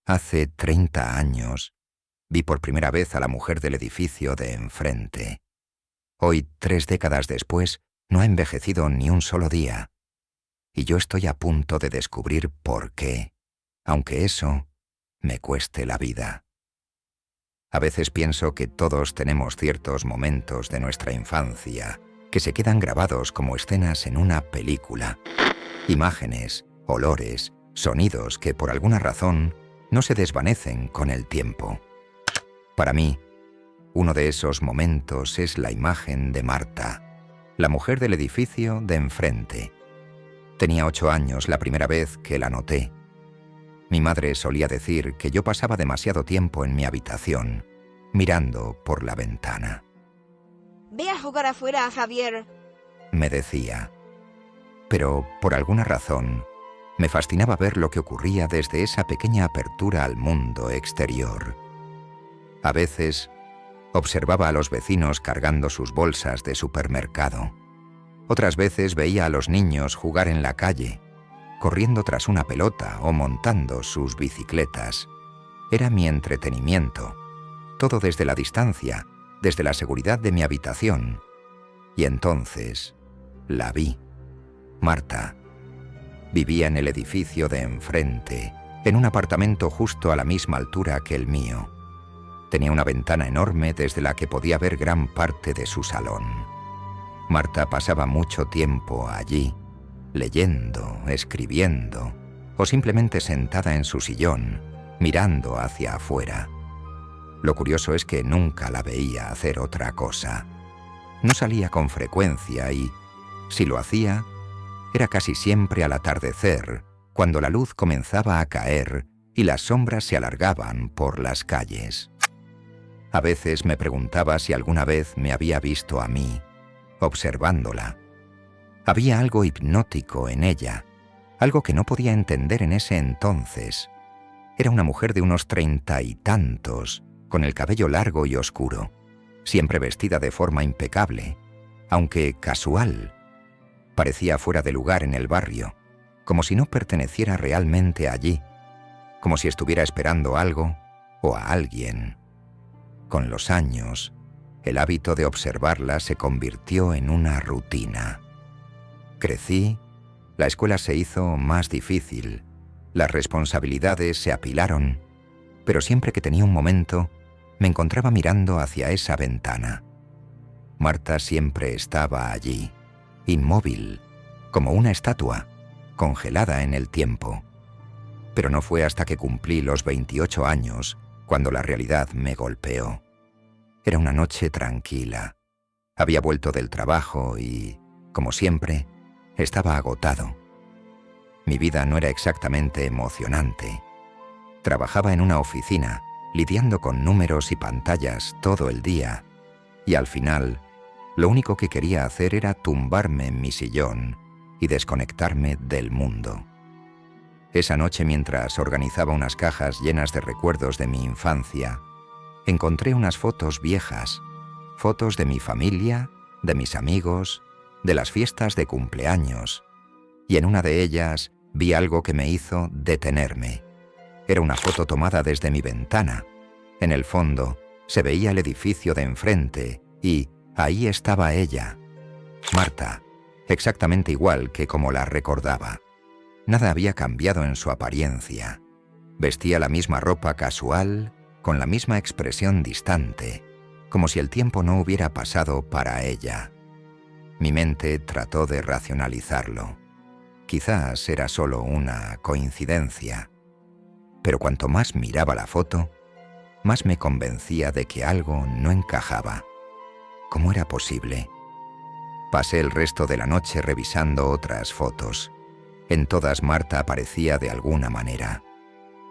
Hace 30 años vi por primera vez a la mujer del edificio de enfrente. Hoy, 3 décadas después, no ha envejecido ni un solo día. Y yo estoy a punto de descubrir por qué, aunque eso me cueste la vida. A veces pienso que todos tenemos ciertos momentos de nuestra infancia que se quedan grabados como escenas en una película. Imágenes, olores, sonidos que por alguna razón no se desvanecen con el tiempo. Para mí, uno de esos momentos es la imagen de Marta, la mujer del edificio de enfrente. Tenía 8 años la primera vez que la noté. Mi madre solía decir que yo pasaba demasiado tiempo en mi habitación, mirando por la ventana. Ve a jugar afuera, Javier, me decía. Pero, por alguna razón, me fascinaba ver lo que ocurría desde esa pequeña apertura al mundo exterior. A veces, observaba a los vecinos cargando sus bolsas de supermercado. Otras veces veía a los niños jugar en la calle, corriendo tras una pelota o montando sus bicicletas. Era mi entretenimiento, todo desde la distancia, desde la seguridad de mi habitación. Y entonces, la vi. Marta vivía en el edificio de enfrente, en un apartamento justo a la misma altura que el mío. Tenía una ventana enorme desde la que podía ver gran parte de su salón. Marta pasaba mucho tiempo allí, leyendo, escribiendo, o simplemente sentada en su sillón, mirando hacia afuera. Lo curioso es que nunca la veía hacer otra cosa. No salía con frecuencia y, si lo hacía, era casi siempre al atardecer, cuando la luz comenzaba a caer y las sombras se alargaban por las calles. A veces me preguntaba si alguna vez me había visto a mí, observándola. Había algo hipnótico en ella, algo que no podía entender en ese entonces. Era una mujer de unos 30 y tantos, con el cabello largo y oscuro, siempre vestida de forma impecable, aunque casual. Parecía fuera de lugar en el barrio, como si no perteneciera realmente allí, como si estuviera esperando algo o a alguien. Con los años, el hábito de observarla se convirtió en una rutina. Crecí, la escuela se hizo más difícil, las responsabilidades se apilaron, pero siempre que tenía un momento, me encontraba mirando hacia esa ventana. Marta siempre estaba allí, inmóvil, como una estatua, congelada en el tiempo. Pero no fue hasta que cumplí los 28 años cuando la realidad me golpeó. Era una noche tranquila. Había vuelto del trabajo y, como siempre, estaba agotado. Mi vida no era exactamente emocionante. Trabajaba en una oficina, lidiando con números y pantallas todo el día, y al final, lo único que quería hacer era tumbarme en mi sillón y desconectarme del mundo. Esa noche, mientras organizaba unas cajas llenas de recuerdos de mi infancia, encontré unas fotos viejas, fotos de mi familia, de mis amigos, de las fiestas de cumpleaños, y en una de ellas vi algo que me hizo detenerme. Era una foto tomada desde mi ventana. En el fondo se veía el edificio de enfrente y ahí estaba ella, Marta, exactamente igual que como la recordaba. Nada había cambiado en su apariencia. Vestía la misma ropa casual, con la misma expresión distante, como si el tiempo no hubiera pasado para ella. Mi mente trató de racionalizarlo. Quizás era solo una coincidencia. Pero cuanto más miraba la foto, más me convencía de que algo no encajaba. ¿Cómo era posible? Pasé el resto de la noche revisando otras fotos. En todas Marta aparecía de alguna manera.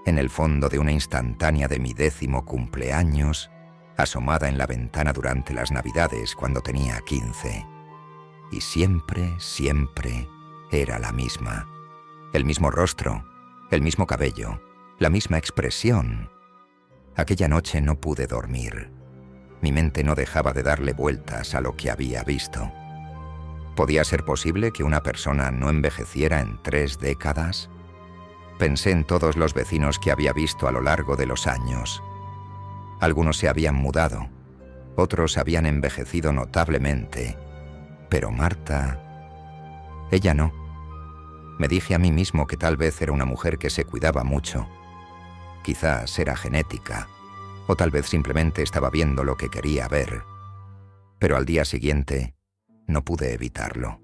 En el fondo de una instantánea de mi 10º cumpleaños, asomada en la ventana durante las Navidades cuando tenía 15. Y siempre, siempre era la misma. El mismo rostro, el mismo cabello, la misma expresión. Aquella noche no pude dormir. Mi mente no dejaba de darle vueltas a lo que había visto. ¿Podía ser posible que una persona no envejeciera en 3 décadas? Pensé en todos los vecinos que había visto a lo largo de los años. Algunos se habían mudado, otros habían envejecido notablemente, pero Marta, ella no. Me dije a mí mismo que tal vez era una mujer que se cuidaba mucho. Quizás era genética, o tal vez simplemente estaba viendo lo que quería ver. Pero al día siguiente no pude evitarlo.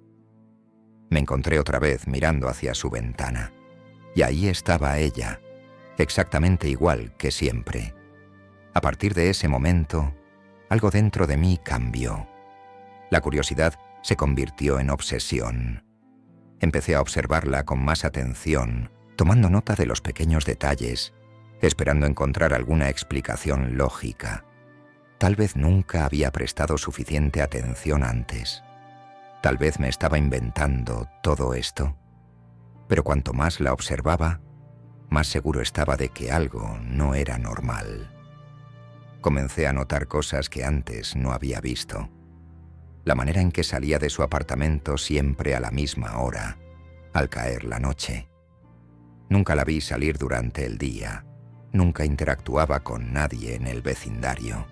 Me encontré otra vez mirando hacia su ventana, y ahí estaba ella, exactamente igual que siempre. A partir de ese momento, algo dentro de mí cambió. La curiosidad se convirtió en obsesión. Empecé a observarla con más atención, tomando nota de los pequeños detalles, esperando encontrar alguna explicación lógica. Tal vez nunca había prestado suficiente atención antes. Tal vez me estaba inventando todo esto. Pero cuanto más la observaba, más seguro estaba de que algo no era normal. Comencé a notar cosas que antes no había visto. La manera en que salía de su apartamento siempre a la misma hora, al caer la noche. Nunca la vi salir durante el día. Nunca interactuaba con nadie en el vecindario.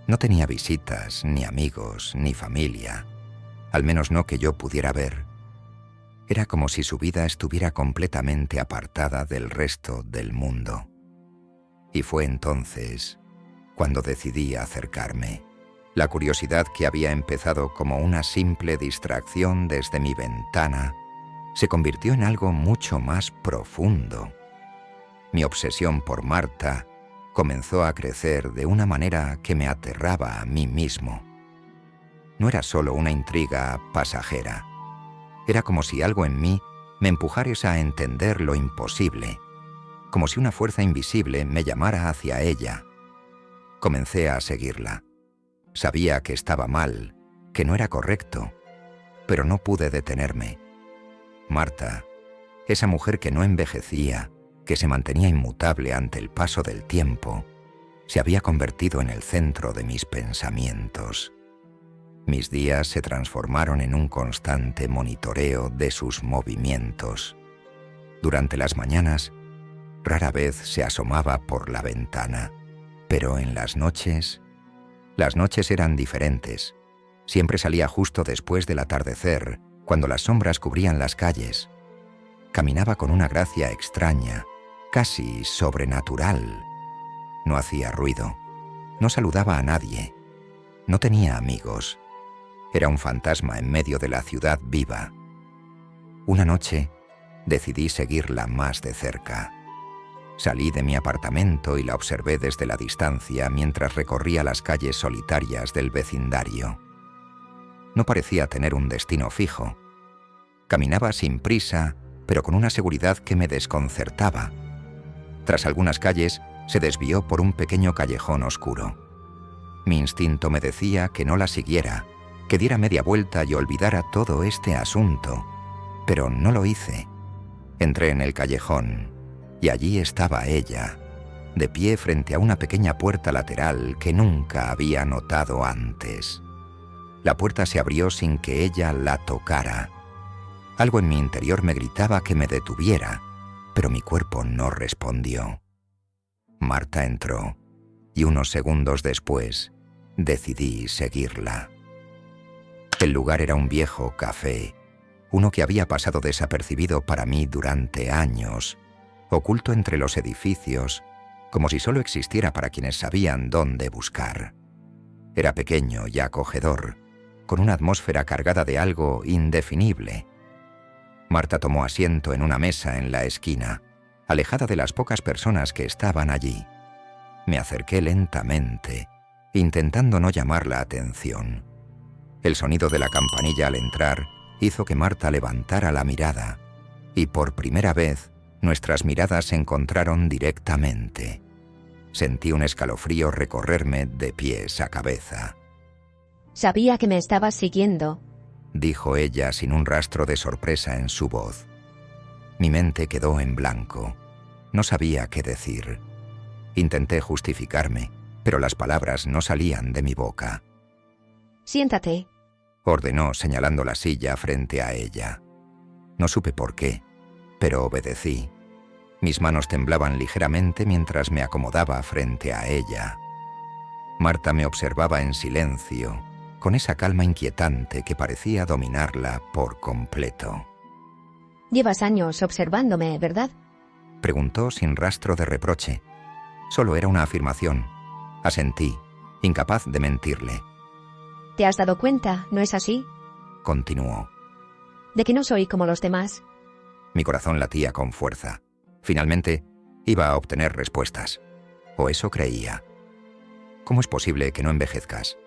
No tenía visitas, ni amigos, ni familia. Al menos no que yo pudiera ver. Era como si su vida estuviera completamente apartada del resto del mundo. Y fue entonces cuando decidí acercarme. La curiosidad que había empezado como una simple distracción desde mi ventana se convirtió en algo mucho más profundo. Mi obsesión por Marta comenzó a crecer de una manera que me aterraba a mí mismo. No era solo una intriga pasajera. Era como si algo en mí me empujara a entender lo imposible, como si una fuerza invisible me llamara hacia ella. Comencé a seguirla. Sabía que estaba mal, que no era correcto, pero no pude detenerme. Marta, esa mujer que no envejecía, que se mantenía inmutable ante el paso del tiempo, se había convertido en el centro de mis pensamientos. Mis días se transformaron en un constante monitoreo de sus movimientos. Durante las mañanas, rara vez se asomaba por la ventana, pero en las noches eran diferentes. Siempre salía justo después del atardecer, cuando las sombras cubrían las calles. Caminaba con una gracia extraña, casi sobrenatural. No hacía ruido, no saludaba a nadie, no tenía amigos. Era un fantasma en medio de la ciudad viva. Una noche decidí seguirla más de cerca. Salí de mi apartamento y la observé desde la distancia mientras recorría las calles solitarias del vecindario. No parecía tener un destino fijo. Caminaba sin prisa, pero con una seguridad que me desconcertaba. Tras algunas calles, se desvió por un pequeño callejón oscuro. Mi instinto me decía que no la siguiera, que diera media vuelta y olvidara todo este asunto, pero no lo hice. Entré en el callejón, y allí estaba ella, de pie frente a una pequeña puerta lateral que nunca había notado antes. La puerta se abrió sin que ella la tocara. Algo en mi interior me gritaba que me detuviera, pero mi cuerpo no respondió. Marta entró, y unos segundos después decidí seguirla. El lugar era un viejo café, uno que había pasado desapercibido para mí durante años, oculto entre los edificios, como si solo existiera para quienes sabían dónde buscar. Era pequeño y acogedor, con una atmósfera cargada de algo indefinible. Marta tomó asiento en una mesa en la esquina, alejada de las pocas personas que estaban allí. Me acerqué lentamente, intentando no llamar la atención. El sonido de la campanilla al entrar hizo que Marta levantara la mirada, y por primera vez nuestras miradas se encontraron directamente. Sentí un escalofrío recorrerme de pies a cabeza. Sabía que me estabas siguiendo, dijo ella sin un rastro de sorpresa en su voz. Mi mente quedó en blanco. No sabía qué decir. Intenté justificarme, pero las palabras no salían de mi boca. Siéntate, ordenó señalando la silla frente a ella. No supe por qué, pero obedecí, Mis manos temblaban ligeramente mientras me acomodaba frente a ella. Marta me observaba en silencio, con esa calma inquietante que parecía dominarla por completo. Llevas años observándome, ¿verdad? Preguntó sin rastro de reproche. Solo era una afirmación. Asentí, incapaz de mentirle. ¿Te has dado cuenta, no es así? Continuó. De que no soy como los demás. Mi corazón latía con fuerza. Finalmente, iba a obtener respuestas. O eso creía. ¿Cómo es posible que no envejezcas?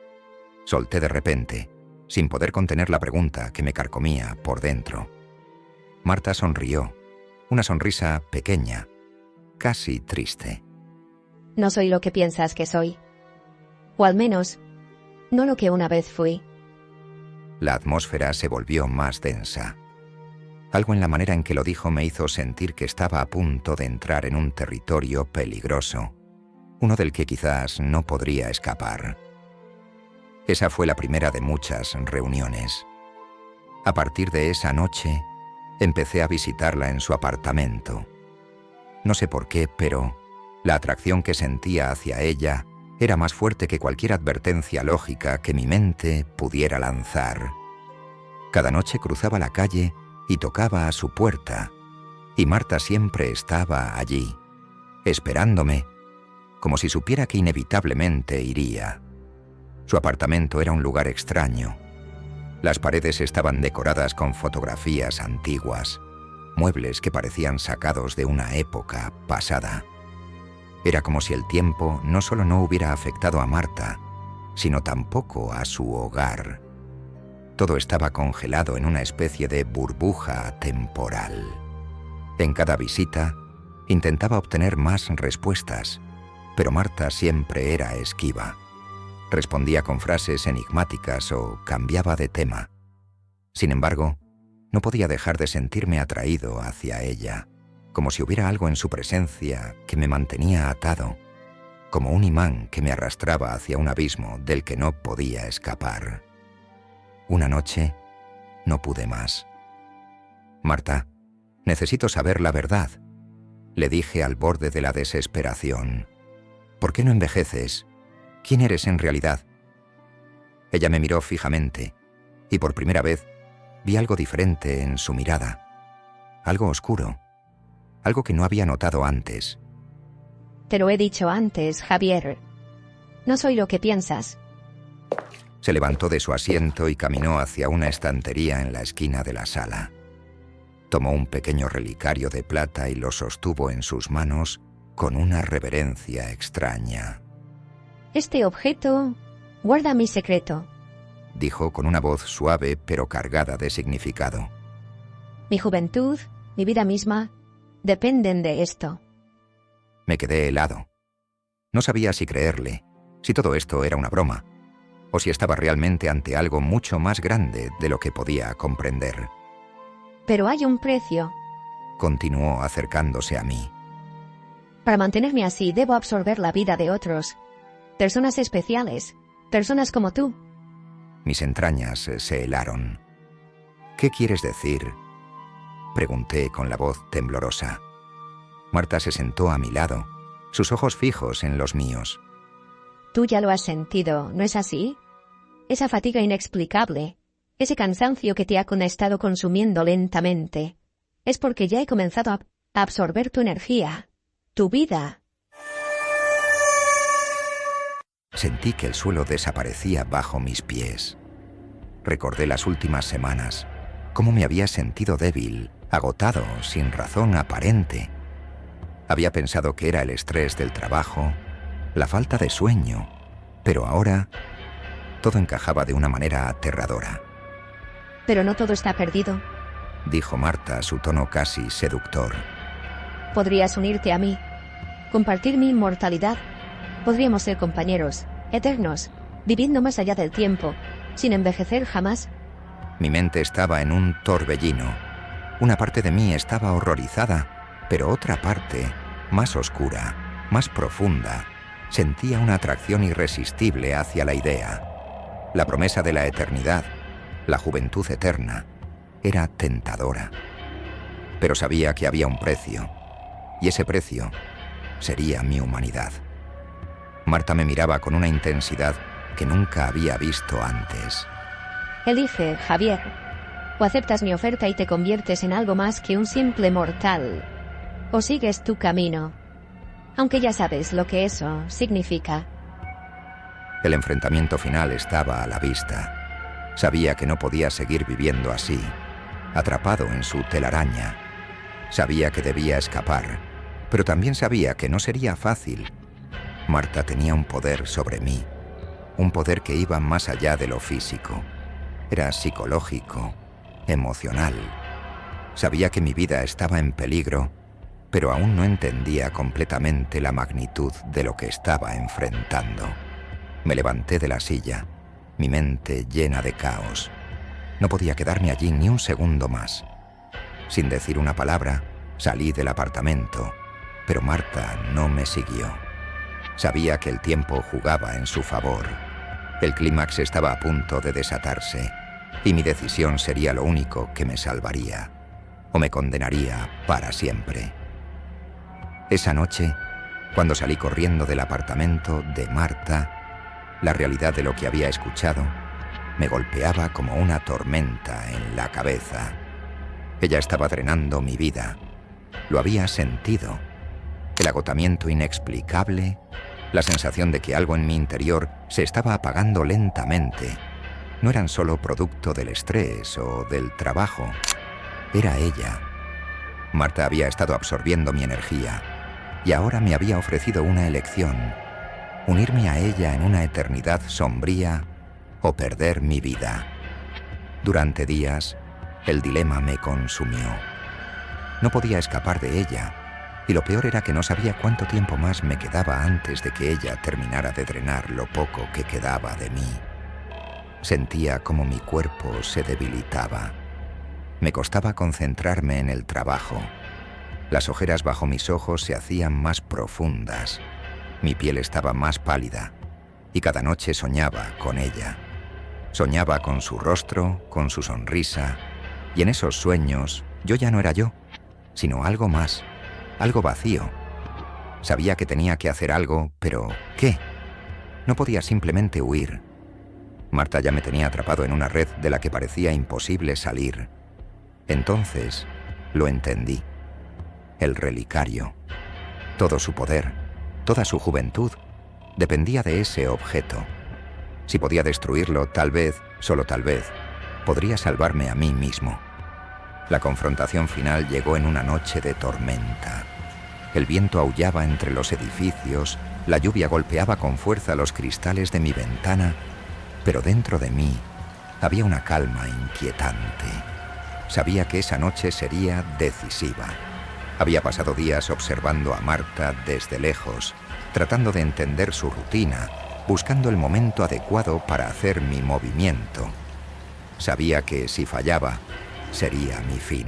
Solté de repente, sin poder contener la pregunta que me carcomía por dentro. Marta sonrió, una sonrisa pequeña, casi triste. No soy lo que piensas que soy. O al menos, no lo que una vez fui. La atmósfera se volvió más densa. Algo en la manera en que lo dijo me hizo sentir que estaba a punto de entrar en un territorio peligroso, uno del que quizás no podría escapar. Esa fue la primera de muchas reuniones. A partir de esa noche, empecé a visitarla en su apartamento. No sé por qué, pero la atracción que sentía hacia ella era más fuerte que cualquier advertencia lógica que mi mente pudiera lanzar. Cada noche cruzaba la calle y tocaba a su puerta, y Marta siempre estaba allí, esperándome, como si supiera que inevitablemente iría. Su apartamento era un lugar extraño. Las paredes estaban decoradas con fotografías antiguas, muebles que parecían sacados de una época pasada. Era como si el tiempo no solo no hubiera afectado a Marta, sino tampoco a su hogar. Todo estaba congelado en una especie de burbuja temporal. En cada visita, intentaba obtener más respuestas, pero Marta siempre era esquiva. Respondía con frases enigmáticas o cambiaba de tema. Sin embargo, no podía dejar de sentirme atraído hacia ella, como si hubiera algo en su presencia que me mantenía atado, como un imán que me arrastraba hacia un abismo del que no podía escapar. Una noche, no pude más. «Marta, necesito saber la verdad», le dije al borde de la desesperación. «¿Por qué no envejeces? ¿Quién eres en realidad?» Ella me miró fijamente, y por primera vez vi algo diferente en su mirada. Algo oscuro, algo que no había notado antes. Te lo he dicho antes, Javier. No soy lo que piensas. Se levantó de su asiento y caminó hacia una estantería en la esquina de la sala. Tomó un pequeño relicario de plata y lo sostuvo en sus manos con una reverencia extraña. Este objeto guarda mi secreto. Dijo con una voz suave pero cargada de significado. Mi juventud, mi vida misma, dependen de esto. Me quedé helado. No sabía si creerle, si todo esto era una broma, o si estaba realmente ante algo mucho más grande de lo que podía comprender. Pero hay un precio. Continuó acercándose a mí. Para mantenerme así, debo absorber la vida de otros. Personas especiales, personas como tú. Mis entrañas se helaron. ¿Qué quieres decir?, pregunté con la voz temblorosa. Marta se sentó a mi lado, sus ojos fijos en los míos. Tú ya lo has sentido, ¿no es así? Esa fatiga inexplicable, ese cansancio que te ha estado consumiendo lentamente, es porque ya he comenzado a absorber tu energía, tu vida. Sentí que el suelo desaparecía bajo mis pies. Recordé las últimas semanas, cómo me había sentido débil, agotado, sin razón aparente. Había pensado que era el estrés del trabajo, la falta de sueño, pero ahora todo encajaba de una manera aterradora. Pero no todo está perdido. Dijo Marta, su tono casi seductor. Podrías unirte a mí, compartir mi inmortalidad. Podríamos ser compañeros, eternos, viviendo más allá del tiempo, sin envejecer jamás. Mi mente estaba en un torbellino. Una parte de mí estaba horrorizada, pero otra parte, más oscura, más profunda, sentía una atracción irresistible hacia la idea. La promesa de la eternidad, la juventud eterna, era tentadora. Pero sabía que había un precio. y ese precio sería mi humanidad. Marta me miraba con una intensidad que nunca había visto antes. Elige, Javier. O aceptas mi oferta y te conviertes en algo más que un simple mortal. O sigues tu camino. Aunque ya sabes lo que eso significa. El enfrentamiento final estaba a la vista. Sabía que no podía seguir viviendo así, atrapado en su telaraña. Sabía que debía escapar, pero también sabía que no sería fácil. Marta tenía un poder sobre mí, un poder que iba más allá de lo físico. Era psicológico, emocional. Sabía que mi vida estaba en peligro, pero aún no entendía completamente la magnitud de lo que estaba enfrentando. Me levanté de la silla, mi mente llena de caos. No podía quedarme allí ni un segundo más. Sin decir una palabra, salí del apartamento, pero Marta no me siguió. Sabía que el tiempo jugaba en su favor. El clímax estaba a punto de desatarse, y mi decisión sería lo único que me salvaría, o me condenaría para siempre. Esa noche, cuando salí corriendo del apartamento de Marta, la realidad de lo que había escuchado me golpeaba como una tormenta en la cabeza. Ella estaba drenando mi vida. Lo había sentido. El agotamiento inexplicable, la sensación de que algo en mi interior se estaba apagando lentamente, no eran solo producto del estrés o del trabajo. Era ella. Marta había estado absorbiendo mi energía y ahora me había ofrecido una elección: unirme a ella en una eternidad sombría o perder mi vida. Durante días, el dilema me consumió. No podía escapar de ella, y lo peor era que no sabía cuánto tiempo más me quedaba antes de que ella terminara de drenar lo poco que quedaba de mí. Sentía como mi cuerpo se debilitaba. Me costaba concentrarme en el trabajo. Las ojeras bajo mis ojos se hacían más profundas. Mi piel estaba más pálida, y cada noche soñaba con ella. Soñaba con su rostro, con su sonrisa, y en esos sueños yo ya no era yo, sino algo más, algo vacío. Sabía que tenía que hacer algo, pero ¿qué? No podía simplemente huir. Marta ya me tenía atrapado en una red de la que parecía imposible salir. Entonces lo entendí. El relicario, todo su poder, toda su juventud, dependía de ese objeto. Si podía destruirlo, tal vez, solo tal vez, podría salvarme a mí mismo. La confrontación final llegó en una noche de tormenta. El viento aullaba entre los edificios, la lluvia golpeaba con fuerza los cristales de mi ventana, pero dentro de mí había una calma inquietante. Sabía que esa noche sería decisiva. Había pasado días observando a Marta desde lejos, tratando de entender su rutina, buscando el momento adecuado para hacer mi movimiento. Sabía que si fallaba, sería mi fin.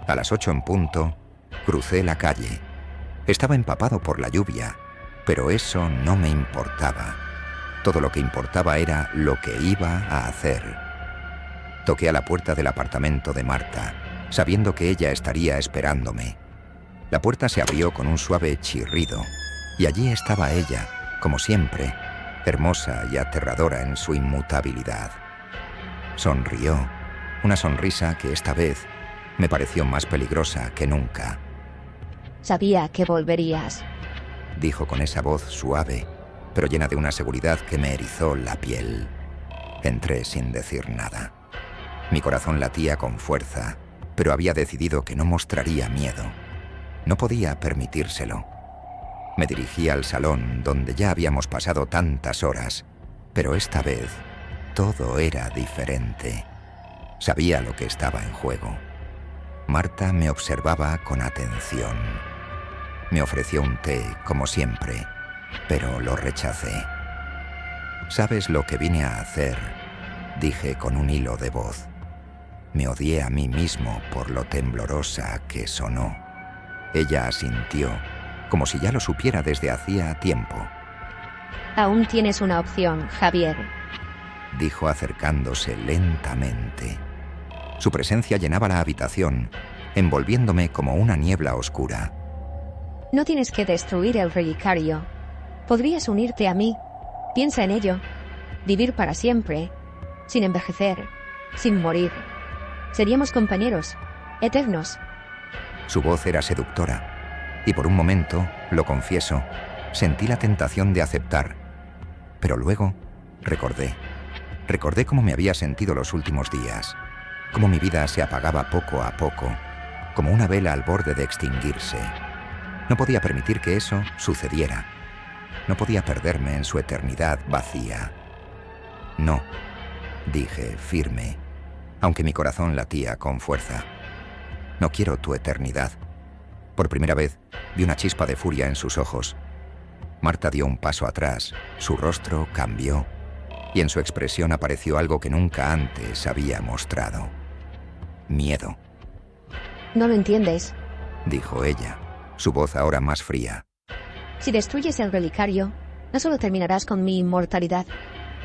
A las 8 en punto, crucé la calle. Estaba empapado por la lluvia, pero eso no me importaba. Todo lo que importaba era lo que iba a hacer. Toqué a la puerta del apartamento de Marta, sabiendo que ella estaría esperándome. La puerta se abrió con un suave chirrido, y allí estaba ella, como siempre, hermosa y aterradora en su inmutabilidad. Sonrió, una sonrisa que esta vez me pareció más peligrosa que nunca. Sabía que volverías, dijo con esa voz suave, pero llena de una seguridad que me erizó la piel. Entré sin decir nada. Mi corazón latía con fuerza, pero había decidido que no mostraría miedo. No podía permitírselo. Me dirigí al salón donde ya habíamos pasado tantas horas, pero esta vez todo era diferente. Sabía lo que estaba en juego. Marta me observaba con atención. Me ofreció un té, como siempre, pero lo rechacé. «¿Sabes lo que vine a hacer?», dije con un hilo de voz. Me odié a mí mismo por lo temblorosa que sonó. Ella asintió, como si ya lo supiera desde hacía tiempo. Aún tienes una opción, Javier, dijo acercándose lentamente. Su presencia llenaba la habitación, envolviéndome como una niebla oscura. No tienes que destruir el relicario. Podrías unirte a mí. Piensa en ello. Vivir para siempre, sin envejecer, sin morir. Seríamos compañeros, eternos. Su voz era seductora, y por un momento, lo confieso, sentí la tentación de aceptar. Pero luego recordé cómo me había sentido los últimos días, cómo mi vida se apagaba poco a poco, como una vela al borde de extinguirse. No podía permitir que eso sucediera. No podía perderme en su eternidad vacía. No, dije, firme, aunque mi corazón latía con fuerza. No quiero tu eternidad. Por primera vez vi una chispa de furia en sus ojos. Marta dio un paso atrás, su rostro cambió, y en su expresión apareció algo que nunca antes había mostrado. Miedo. No lo entiendes. Dijo ella, su voz ahora más fría. Si destruyes el relicario, no solo terminarás con mi inmortalidad.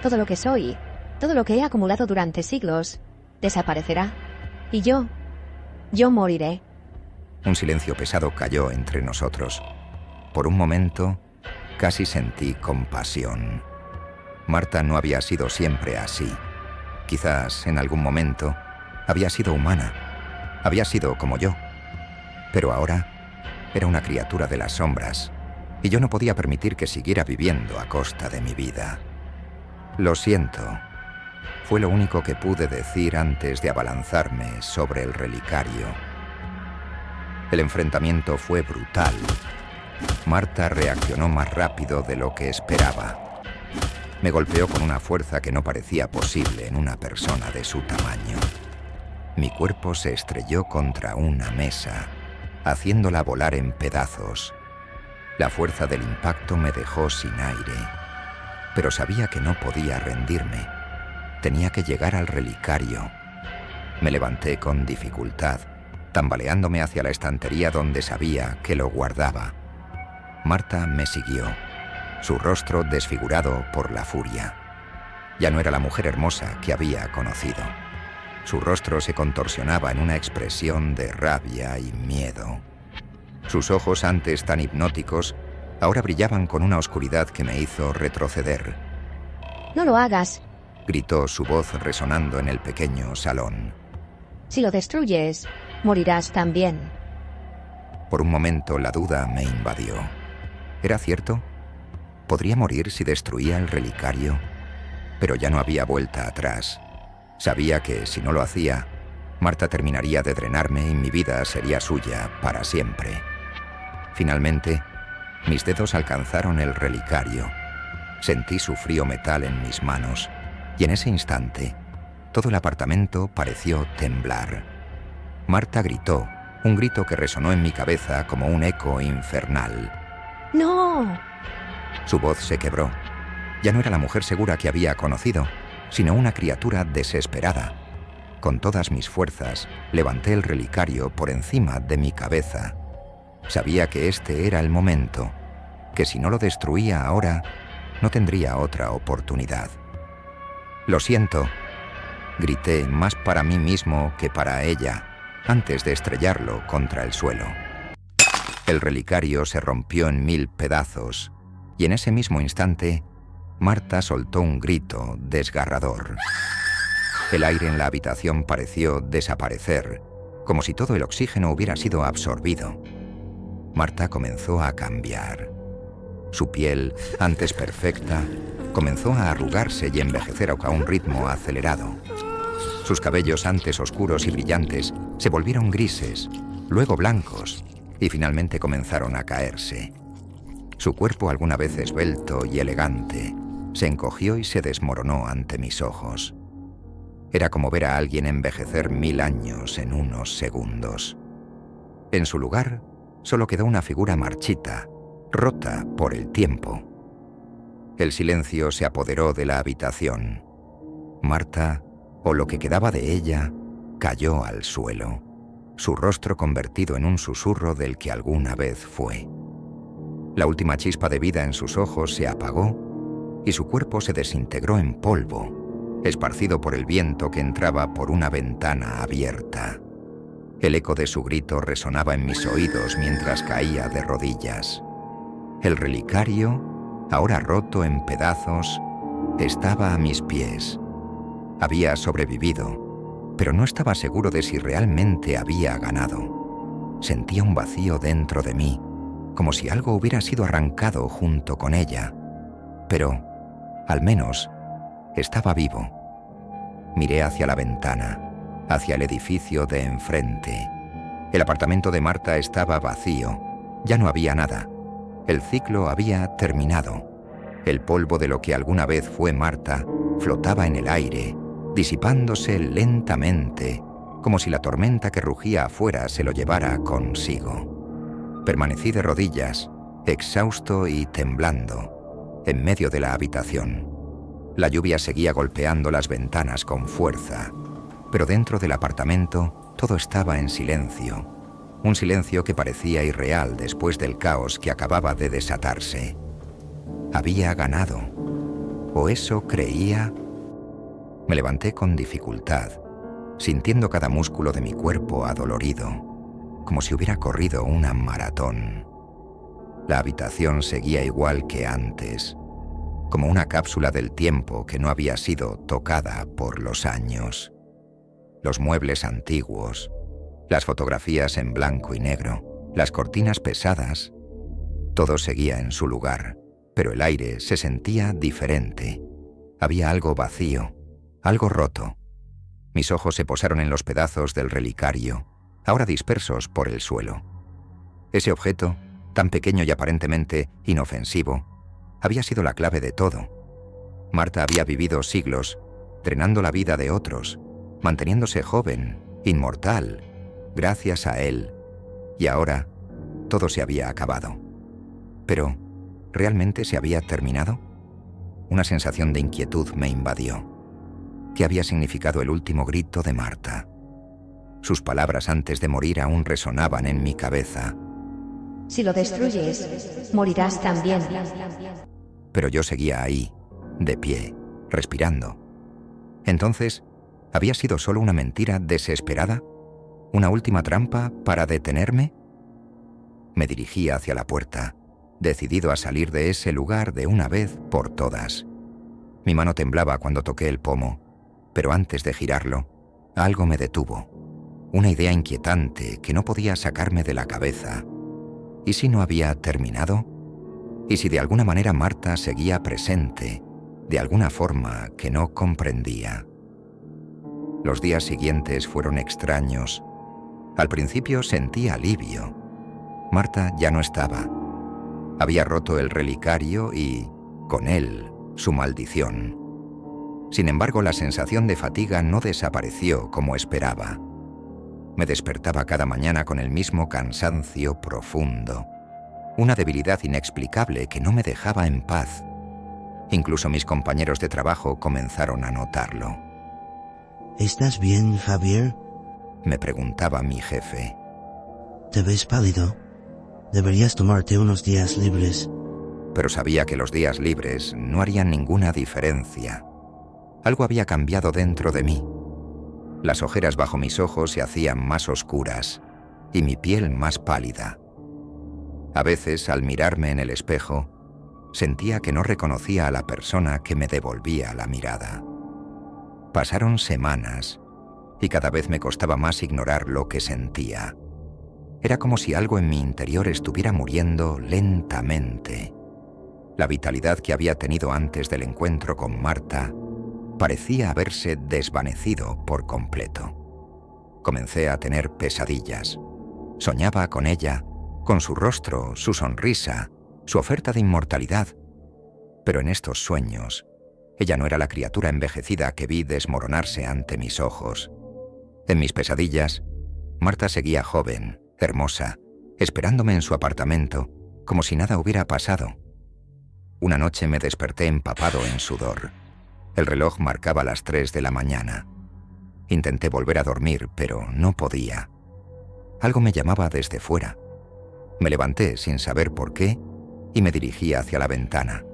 Todo lo que soy, todo lo que he acumulado durante siglos, desaparecerá. Y yo moriré. Un silencio pesado cayó entre nosotros. Por un momento, casi sentí compasión. Marta no había sido siempre así. Quizás, en algún momento, había sido humana. Había sido como yo. Pero ahora era una criatura de las sombras, y yo no podía permitir que siguiera viviendo a costa de mi vida. Lo siento. Fue lo único que pude decir antes de abalanzarme sobre el relicario. El enfrentamiento fue brutal. Marta reaccionó más rápido de lo que esperaba. Me golpeó con una fuerza que no parecía posible en una persona de su tamaño. Mi cuerpo se estrelló contra una mesa, haciéndola volar en pedazos. La fuerza del impacto me dejó sin aire, pero sabía que no podía rendirme. Tenía que llegar al relicario. Me levanté con dificultad, tambaleándome hacia la estantería donde sabía que lo guardaba. Marta me siguió, su rostro desfigurado por la furia. Ya no era la mujer hermosa que había conocido. Su rostro se contorsionaba en una expresión de rabia y miedo. Sus ojos, antes tan hipnóticos, ahora brillaban con una oscuridad que me hizo retroceder. No lo hagas, gritó su voz resonando en el pequeño salón. Si lo destruyes, morirás también. Por un momento la duda me invadió. ¿Era cierto? ¿Podría morir si destruía el relicario? Pero ya no había vuelta atrás. Sabía que, si no lo hacía, Marta terminaría de drenarme y mi vida sería suya para siempre. Finalmente, mis dedos alcanzaron el relicario. Sentí su frío metal en mis manos, y en ese instante, todo el apartamento pareció temblar. Marta gritó, un grito que resonó en mi cabeza como un eco infernal. ¡No! Su voz se quebró. Ya no era la mujer segura que había conocido, sino una criatura desesperada. Con todas mis fuerzas, levanté el relicario por encima de mi cabeza. Sabía que este era el momento, que si no lo destruía ahora, no tendría otra oportunidad. «Lo siento», grité más para mí mismo que para ella, antes de estrellarlo contra el suelo. El relicario se rompió en 1000 pedazos, y en ese mismo instante, Marta soltó un grito desgarrador. El aire en la habitación pareció desaparecer, como si todo el oxígeno hubiera sido absorbido. Marta comenzó a cambiar. Su piel, antes perfecta, comenzó a arrugarse y envejecer a un ritmo acelerado. Sus cabellos, antes oscuros y brillantes, se volvieron grises, luego blancos, y finalmente comenzaron a caerse. Su cuerpo, alguna vez esbelto y elegante, se encogió y se desmoronó ante mis ojos. Era como ver a alguien envejecer 1000 años en unos segundos. En su lugar, solo quedó una figura marchita, rota por el tiempo. El silencio se apoderó de la habitación. Marta, o lo que quedaba de ella, cayó al suelo, su rostro convertido en un susurro del que alguna vez fue. La última chispa de vida en sus ojos se apagó y su cuerpo se desintegró en polvo, esparcido por el viento que entraba por una ventana abierta. El eco de su grito resonaba en mis oídos mientras caía de rodillas. El relicario, ahora roto en pedazos, estaba a mis pies. Había sobrevivido, pero no estaba seguro de si realmente había ganado. Sentía un vacío dentro de mí, como si algo hubiera sido arrancado junto con ella. Pero, al menos, estaba vivo. Miré hacia la ventana, hacia el edificio de enfrente. El apartamento de Marta estaba vacío. Ya no había nada. El ciclo había terminado. El polvo de lo que alguna vez fue Marta flotaba en el aire, disipándose lentamente, como si la tormenta que rugía afuera se lo llevara consigo. Permanecí de rodillas, exhausto y temblando, en medio de la habitación. La lluvia seguía golpeando las ventanas con fuerza, pero dentro del apartamento todo estaba en silencio. Un silencio que parecía irreal después del caos que acababa de desatarse. Había ganado. ¿O eso creía? Me levanté con dificultad, sintiendo cada músculo de mi cuerpo adolorido, como si hubiera corrido una maratón. La habitación seguía igual que antes, como una cápsula del tiempo que no había sido tocada por los años. Los muebles antiguos, las fotografías en blanco y negro, las cortinas pesadas, todo seguía en su lugar, pero el aire se sentía diferente. Había algo vacío, algo roto. Mis ojos se posaron en los pedazos del relicario, ahora dispersos por el suelo. Ese objeto, tan pequeño y aparentemente inofensivo, había sido la clave de todo. Marta había vivido siglos, drenando la vida de otros, manteniéndose joven, inmortal, gracias a él, y ahora todo se había acabado. Pero, ¿realmente se había terminado? Una sensación de inquietud me invadió. ¿Qué había significado el último grito de Marta? Sus palabras antes de morir aún resonaban en mi cabeza. Si lo destruyes, morirás también. Pero yo seguía ahí, de pie, respirando. Entonces, ¿había sido solo una mentira desesperada? ¿Una última trampa para detenerme? Me dirigí hacia la puerta, decidido a salir de ese lugar de una vez por todas. Mi mano temblaba cuando toqué el pomo, pero antes de girarlo, algo me detuvo. Una idea inquietante que no podía sacarme de la cabeza. ¿Y si no había terminado? ¿Y si de alguna manera Marta seguía presente, de alguna forma que no comprendía? Los días siguientes fueron extraños. Al principio sentí alivio. Marta ya no estaba. Había roto el relicario y, con él, su maldición. Sin embargo, la sensación de fatiga no desapareció como esperaba. Me despertaba cada mañana con el mismo cansancio profundo, una debilidad inexplicable que no me dejaba en paz. Incluso mis compañeros de trabajo comenzaron a notarlo. ¿Estás bien, Javier? Me preguntaba mi jefe. Te ves pálido. Deberías tomarte unos días libres. Pero sabía que los días libres no harían ninguna diferencia. Algo había cambiado dentro de mí. Las ojeras bajo mis ojos se hacían más oscuras y mi piel más pálida. A veces, al mirarme en el espejo, sentía que no reconocía a la persona que me devolvía la mirada. Pasaron semanas y cada vez me costaba más ignorar lo que sentía. Era como si algo en mi interior estuviera muriendo lentamente. La vitalidad que había tenido antes del encuentro con Marta parecía haberse desvanecido por completo. Comencé a tener pesadillas. Soñaba con ella, con su rostro, su sonrisa, su oferta de inmortalidad. Pero en estos sueños, ella no era la criatura envejecida que vi desmoronarse ante mis ojos. En mis pesadillas, Marta seguía joven, hermosa, esperándome en su apartamento, como si nada hubiera pasado. Una noche me desperté empapado en sudor. El reloj marcaba las 3 de la mañana. Intenté volver a dormir, pero no podía. Algo me llamaba desde fuera. Me levanté sin saber por qué y me dirigí hacia la ventana.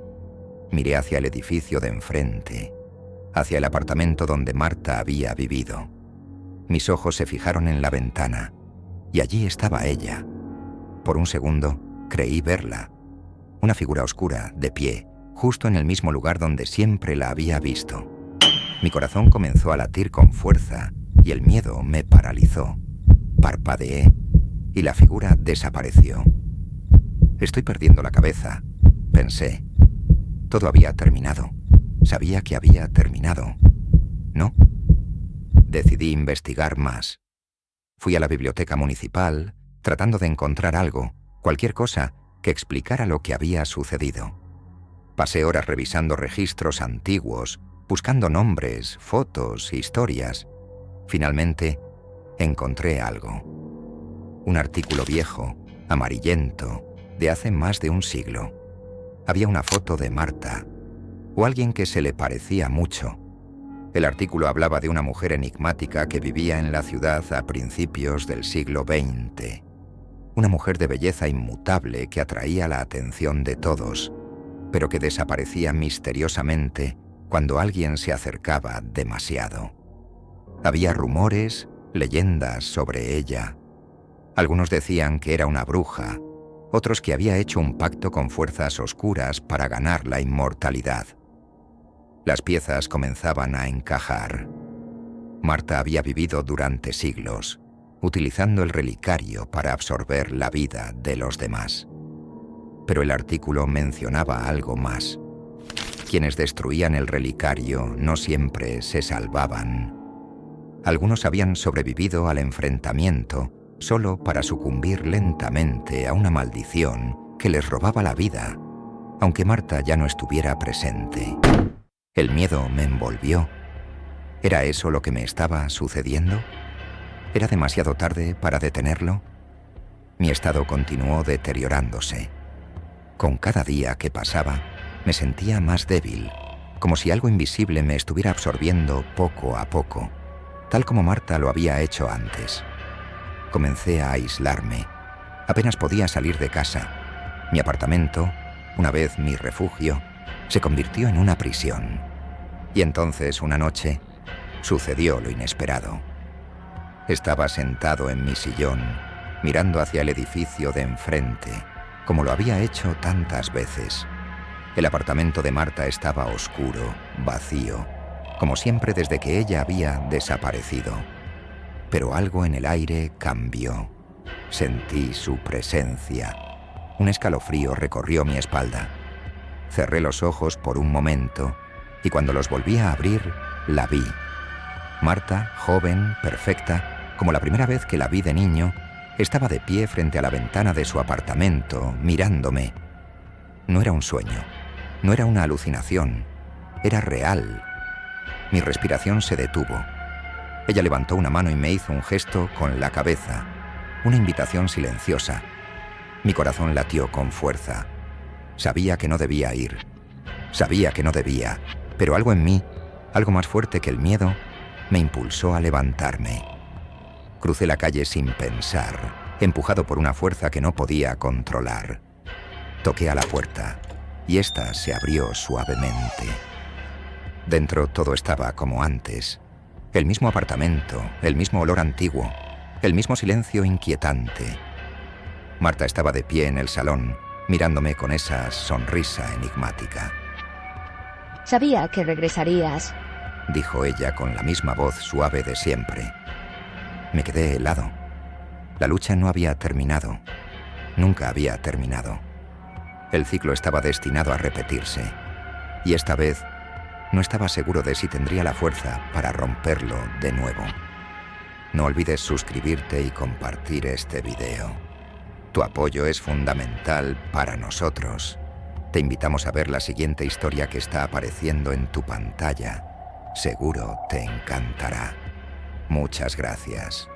Miré hacia el edificio de enfrente, hacia el apartamento donde Marta había vivido. Mis ojos se fijaron en la ventana. y allí estaba ella. Por un segundo creí verla. Una figura oscura, de pie, justo en el mismo lugar donde siempre la había visto. Mi corazón comenzó a latir con fuerza y el miedo me paralizó. Parpadeé y la figura desapareció. Estoy perdiendo la cabeza, pensé. Todo había terminado. Sabía que había terminado. ¿No? Decidí investigar más. Fui a la biblioteca municipal, tratando de encontrar algo, cualquier cosa, que explicara lo que había sucedido. Pasé horas revisando registros antiguos, buscando nombres, fotos, historias. Finalmente, encontré algo. Un artículo viejo, amarillento, de hace más de un siglo. Había una foto de Marta, o alguien que se le parecía mucho. El artículo hablaba de una mujer enigmática que vivía en la ciudad a principios del siglo XX. Una mujer de belleza inmutable que atraía la atención de todos, pero que desaparecía misteriosamente cuando alguien se acercaba demasiado. Había rumores, leyendas sobre ella. Algunos decían que era una bruja, otros que había hecho un pacto con fuerzas oscuras para ganar la inmortalidad. Las piezas comenzaban a encajar. Marta había vivido durante siglos, utilizando el relicario para absorber la vida de los demás. Pero el artículo mencionaba algo más. Quienes destruían el relicario no siempre se salvaban. Algunos habían sobrevivido al enfrentamiento solo para sucumbir lentamente a una maldición que les robaba la vida, aunque Marta ya no estuviera presente. El miedo me envolvió. ¿Era eso lo que me estaba sucediendo? ¿Era demasiado tarde para detenerlo? Mi estado continuó deteriorándose. Con cada día que pasaba, me sentía más débil, como si algo invisible me estuviera absorbiendo poco a poco, tal como Marta lo había hecho antes. Comencé a aislarme. Apenas podía salir de casa. Mi apartamento, una vez mi refugio, se convirtió en una prisión. Y entonces, una noche, sucedió lo inesperado. Estaba sentado en mi sillón, mirando hacia el edificio de enfrente, como lo había hecho tantas veces. El apartamento de Marta estaba oscuro, vacío, como siempre desde que ella había desaparecido. Pero algo en el aire cambió. Sentí su presencia. Un escalofrío recorrió mi espalda. Cerré los ojos por un momento y cuando los volví a abrir, la vi. Marta, joven, perfecta, como la primera vez que la vi de niño, estaba de pie frente a la ventana de su apartamento, mirándome. No era un sueño, no era una alucinación, era real. Mi respiración se detuvo. Ella levantó una mano y me hizo un gesto con la cabeza, una invitación silenciosa. Mi corazón latió con fuerza. Sabía que no debía ir. Sabía que no debía, pero algo en mí, algo más fuerte que el miedo, me impulsó a levantarme. Crucé la calle sin pensar, empujado por una fuerza que no podía controlar. Toqué a la puerta y ésta se abrió suavemente. Dentro todo estaba como antes. El mismo apartamento, el mismo olor antiguo, el mismo silencio inquietante. Marta estaba de pie en el salón, mirándome con esa sonrisa enigmática. Sabía que regresarías, dijo ella con la misma voz suave de siempre. Me quedé helado. La lucha no había terminado. Nunca había terminado. El ciclo estaba destinado a repetirse. Y esta vez no estaba seguro de si tendría la fuerza para romperlo de nuevo. No olvides suscribirte y compartir este video. Tu apoyo es fundamental para nosotros. Te invitamos a ver la siguiente historia que está apareciendo en tu pantalla. Seguro te encantará. Muchas gracias.